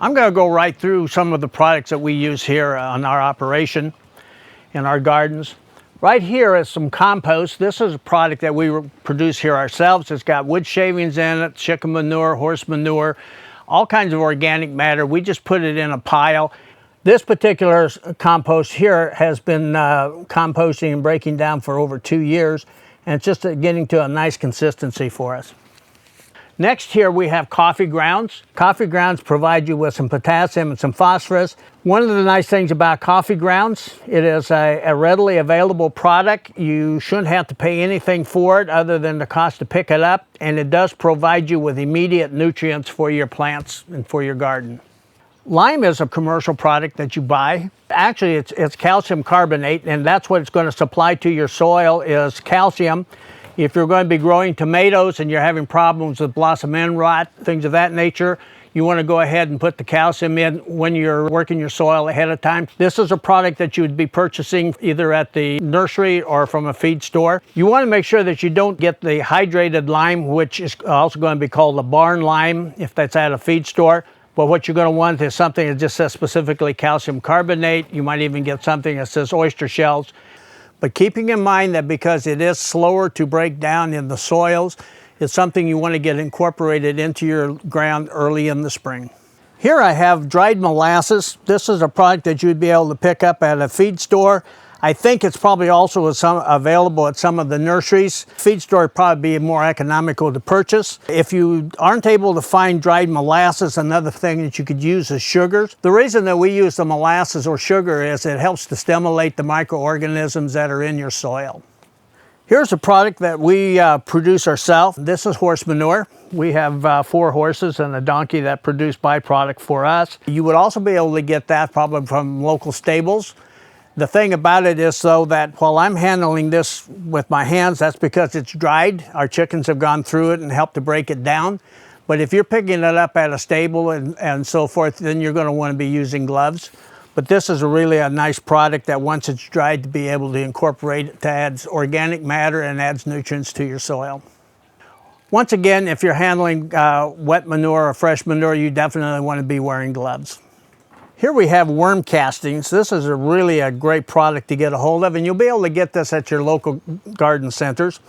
I'm going to go right through some of the products that we use here on our operation in our gardens. Right here is some compost. This is a product that we produce here ourselves. It's got wood shavings in it, chicken manure, horse manure, all kinds of organic matter. We just put it in a pile. This particular compost here has been composting and breaking down for over 2 years, and it's just getting to a nice consistency for us. Next here we have coffee grounds. Coffee grounds provide you with some potassium and some phosphorus. One of the nice things about coffee grounds, it is a readily available product. You shouldn't have to pay anything for it other than the cost to pick it up, and it does provide you with immediate nutrients for your plants and for your garden. Lime is a commercial product that you buy. Actually, it's calcium carbonate, and that's what it's going to supply to your soil is calcium. If you're going to be growing tomatoes and you're having problems with blossom end rot, things of that nature, you want to go ahead and put the calcium in when you're working your soil ahead of time. This is a product that you would be purchasing either at the nursery or from a feed store. You want to make sure that you don't get the hydrated lime, which is also going to be called the barn lime if that's at a feed store. But what you're going to want is something that just says specifically calcium carbonate. You might even get something that says oyster shells. But keeping in mind that because it is slower to break down in the soils, it's something you want to get incorporated into your ground early in the spring. Here I have dried molasses. This is a product that you'd be able to pick up at a feed store. I think it's probably also available at some of the nurseries. Feed store would probably be more economical to purchase. If you aren't able to find dried molasses, another thing that you could use is sugars. The reason that we use the molasses or sugar is it helps to stimulate the microorganisms that are in your soil. Here's a product that we produce ourselves. This is horse manure. We have 4 horses and a donkey that produce byproduct for us. You would also be able to get that probably from local stables. The thing about it is, though, that while I'm handling this with my hands, that's because it's dried. Our chickens have gone through it and helped to break it down. But if you're picking it up at a stable and so forth, then you're going to want to be using gloves. But this is really a nice product that once it's dried to be able to incorporate it to add organic matter and adds nutrients to your soil. Once again, if you're handling wet manure or fresh manure, you definitely want to be wearing gloves. Here we have worm castings. This is really a great product to get a hold of, and you'll be able to get this at your local garden centers.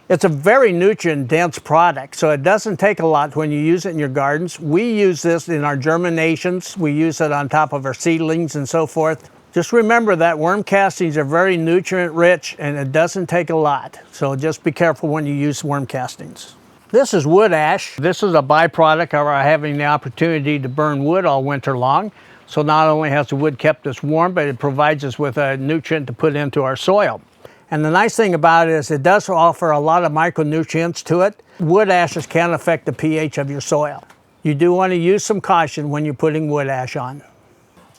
It's a very nutrient-dense product, so it doesn't take a lot when you use it in your gardens. We use this in our germinations. We use it on top of our seedlings and so forth. Just remember that worm castings are very nutrient-rich, and it doesn't take a lot. So just be careful when you use worm castings. This is wood ash. This is a byproduct of our having the opportunity to burn wood all winter long. So not only has the wood kept us warm, but it provides us with a nutrient to put into our soil. And the nice thing about it is it does offer a lot of micronutrients to it. Wood ashes can affect the pH of your soil. You do want to use some caution when you're putting wood ash on.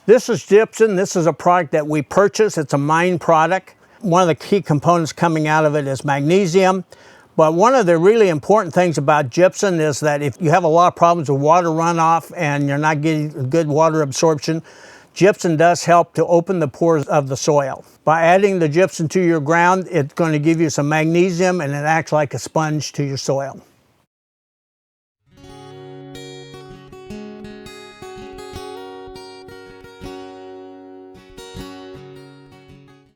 This is gypsum. This is a product that we purchase. It's a mine product. One of the key components coming out of it is magnesium. But one of the really important things about gypsum is that if you have a lot of problems with water runoff and you're not getting good water absorption, gypsum does help to open the pores of the soil. By adding the gypsum to your ground, it's going to give you some magnesium and it acts like a sponge to your soil.